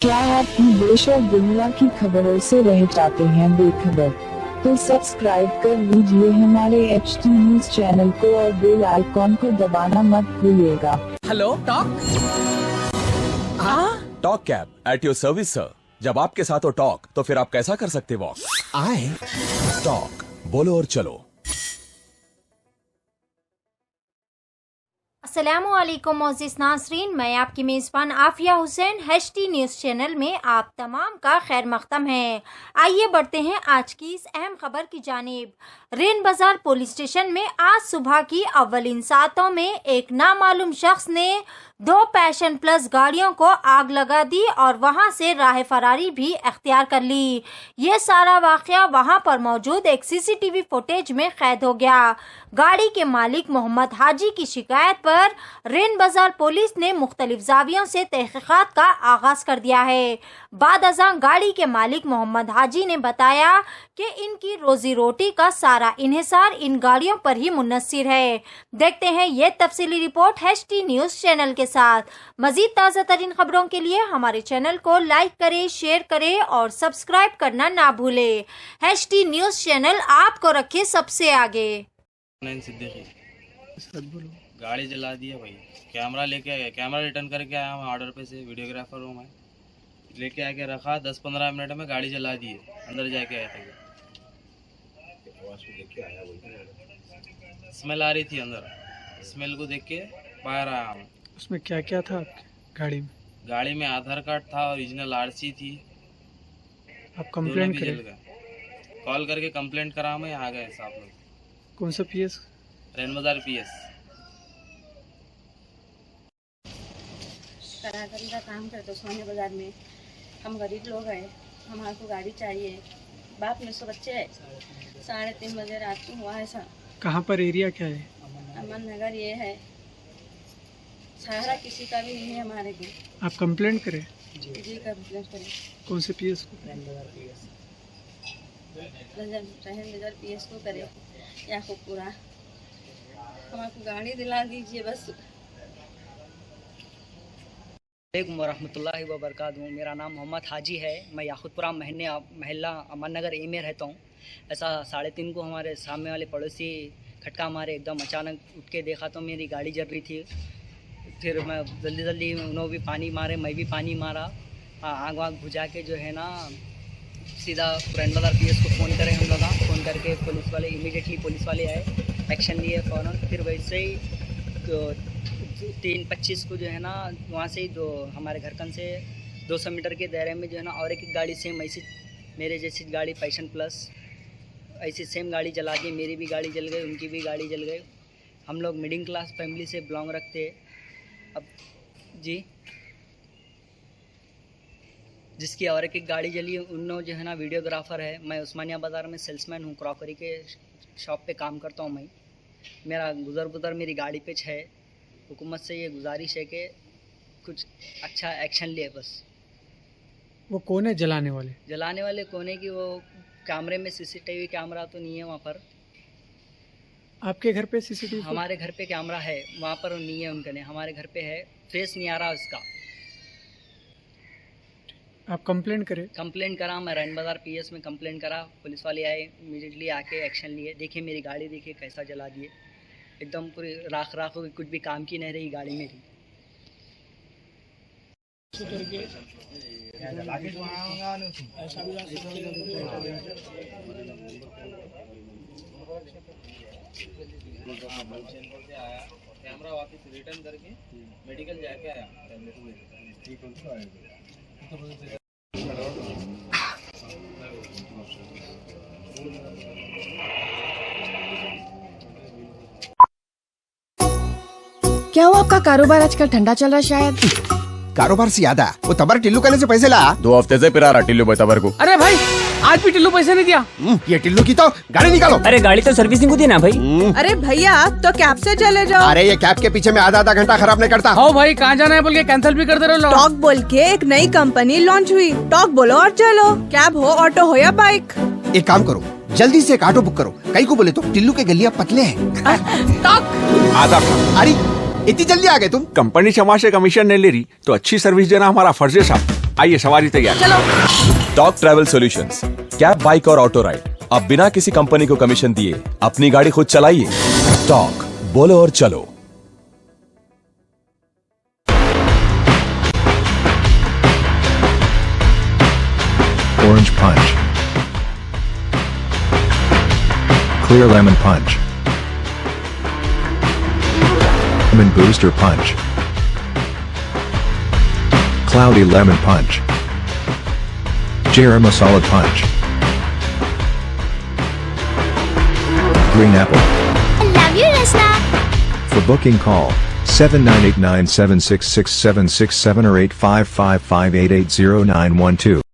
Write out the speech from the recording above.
क्या आप भी देश और दुनिया की खबरों से रह जाते हैं बेखबर? तो सब्सक्राइब कर लीजिए हमारे HT न्यूज चैनल को और बेल आइकॉन को दबाना मत भूलिएगा। Hello talk. Talk cab at your service sir. जब आपके साथ हो टॉक तो फिर आप कैसा कर सकते वॉक? आए टॉक बोलो और चलो। अस्सलामुअलैकुम मोअज़्ज़िज़ नाज़रीन, मैं आपकी मेज़बान Afiya Hussain. HT news channel में आप तमाम का खैर मक़दम है। आइए बढ़ते हैं आज की इस अहम खबर की जानिब। रेन बाज़ार पुलिस स्टेशन में आज सुबह की अव्वलिन सातों में एक नामालूम शख्स ने 2 पैशन प्लस गाड़ियों को आग लगा दी और वहां से राह फरारी भी अख्तियार कर ली। ये सारा वाक़या वहां पर मौजूद एक CCTV फुटेज में कैद हो गया। गाड़ी के मालिक मोहम्मद हाजी की शिकायत पर रेन बाज़ार पुलिस ने मुख्तलिफ जावियों से तहक़ीक़ात का आगाज कर दिया है। बाद अज़ां गाड़ी के मालिक मोहम्मद हाजी ने बताया कि इनकी रोजी रोटी का सारा इन्हिसार इन गाड़ियों पर ही मुनस्सिर है। देखते हैं ये तफसीली रिपोर्ट HT न्यूज़ चैनल के साथ। मजीद ताज़ा तरीन खबरों के लिए हमारे चैनल को लाइक करें, शेयर करें और सब्सक्राइब करना ना भूलें। HT न्यूज़ चैनल आपको रखे सबसे आगे। सिद्दीकी गाड़ी जला दी है भाई। कैमरा लेके आया, कैमरा रिटर्न करके आया मैं ऑर्डर पे से, वीडियोग्राफर हूँ मैं। लेके आके रखा, 10-15 मिनट में गाड़ी जला दी है। अंदर जाके आया था, स्मेल आ रही थी अंदर। स्मेल को देख के बाहर आया मैं। उसमें क्या क्या था गाड़ी में? गाड़ी में आधार कार्ड था, ओरिजिनल RC थी। आप कंप्लेंट करें? कॉल करके कंप्लेंट करा, मैं आ गए साहब लोग। कौन सा PS? रेन बाज़ार PS। कराकरी का काम करते सोने बाज़ार में। हम गरीब लोग हैं, हमारे को गाड़ी चाहिए। बाप में 100 बच्चे हैं। 3:30 बजे रात को हुआ है सर। कहाँ पर एरिया क्या है? अमन नगर ये है। सहारा किसी का भी नहीं है हमारे को। आप कंप्लेंट करें? जी कंप्लेंट करें। कौन से PS को? रेन बाज़ार PS को करें या खूब पूरा हमारे को गाड़ी दिला दीजिए बस। वालेकुम वरहमतुल्लाहि वबरकातुहू। मेरा नाम मोहम्मद हाजी है। मैं याकूतपुरा महल्ला अमन नगर A में रहता हूँ। ऐसा 3:30 को हमारे सामने वाले पड़ोसी खटका मारे। एकदम अचानक उठ के देखा तो मेरी गाड़ी जल रही थी। फिर मैं जल्दी उन्होंने भी पानी मारे, मैं भी पानी मारा। आग वाग बुझा के जो है ना सीधा रेन बाज़ार PS को फ़ोन करें हम लोग। फ़ोन करके पुलिस वाले इमीडिएटली पुलिस वाले आए, एक्शन लिए फ़ौरन। फिर वैसे ही 3:25 को जो है ना वहाँ से ही हमारे घरकन से 200 मीटर के दायरे में जो है ना और एक गाड़ी सेम ऐसी मेरे जैसी गाड़ी पैशन प्लस ऐसी सेम गाड़ी जला दी। मेरी भी गाड़ी जल गई, उनकी भी गाड़ी जल गई। हम लोग मिडिल क्लास फैमिली से बिलोंग रखते हैं। अब जी जिसकी और एक गाड़ी जली उन्होंने जो है ना वीडियोग्राफर है। मैं उस्मानिया बाज़ार में सेल्समैन हूँ, क्रॉकरी के शॉप पे काम करता हूँ मैं। मेरा गुज़र मेरी गाड़ी पे है। हुकूमत से ये गुजारिश है कि कुछ अच्छा एक्शन ले बस। वो कौन है जलाने वाले? जलाने वाले कौन है कि वो कैमरे में CCTV कैमरा तो नहीं है वहाँ पर। आपके घर पे CCTV? हमारे घर पे कैमरा है, वहाँ पर नहीं है उनका, नहीं हमारे घर पे है। फेस नहीं आ रहा उसका। आप कंप्लेंट करें? कंप्लेंट करा मैं, रेन बाज़ार PS में कंप्लेंट करा। पुलिस वाले आए, इमीडिएटली आके एक्शन लिए। देखिए मेरी गाड़ी देखिए कैसा जला दिए। एकदम पूरी राख हो गई, कुछ भी काम की नहीं रही गाड़ी मेरी। कैमरा वापस रिटर्न करके मेडिकल जाके आया। क्या हुआ? आपका कारोबार आजकल ठंडा चल रहा है शायद। कारोबार से याद आया, वो तबर टिल्लू कहने से पैसे ला। 2 हफ्ते से पिरा रहा टिल्लू तबर को। अरे भाई आज भी टिल्लू पैसे नहीं दिया। ये टिल्लू की तो गाड़ी निकालो। अरे गाड़ी तो सर्विसिंग होती है ना भाई। अरे भैया तो कैब से चले जाओ। अरे ये कैब के पीछे में आधा घंटा खराब नहीं करता। हो भाई कहाँ जाना है बोल के कैंसिल भी कर दे रहे हो। टॉक बोल के एक नई कंपनी लॉन्च हुई। टॉक बोलो और चलो। कैब हो, ऑटो हो या बाइक। एक काम करो, जल्दी से एक ऑटो बुक करो। कई को बोले तो टिल्लू के गलियां पतले हैं। टॉक आधा। अरे इतनी जल्दी आ गए तुम? कंपनी क्षमा से कमीशन नहीं ले रही तो अच्छी सर्विस देना हमारा फर्ज है साहब। आइए सवारी तैयार। चलो। Talk travel solutions, cab, bike और ऑटो राइड, अब बिना किसी कंपनी को कमीशन दिए अपनी गाड़ी खुद चलाइए। टॉक, बोलो और चलो। Orange Punch, Clear Lemon Punch, Lemon Booster Punch, Cloudy Lemon Punch, Jerema Solid Punch, Green Apple. Love you, Rasna. For booking call 7989766767 or 8555880912.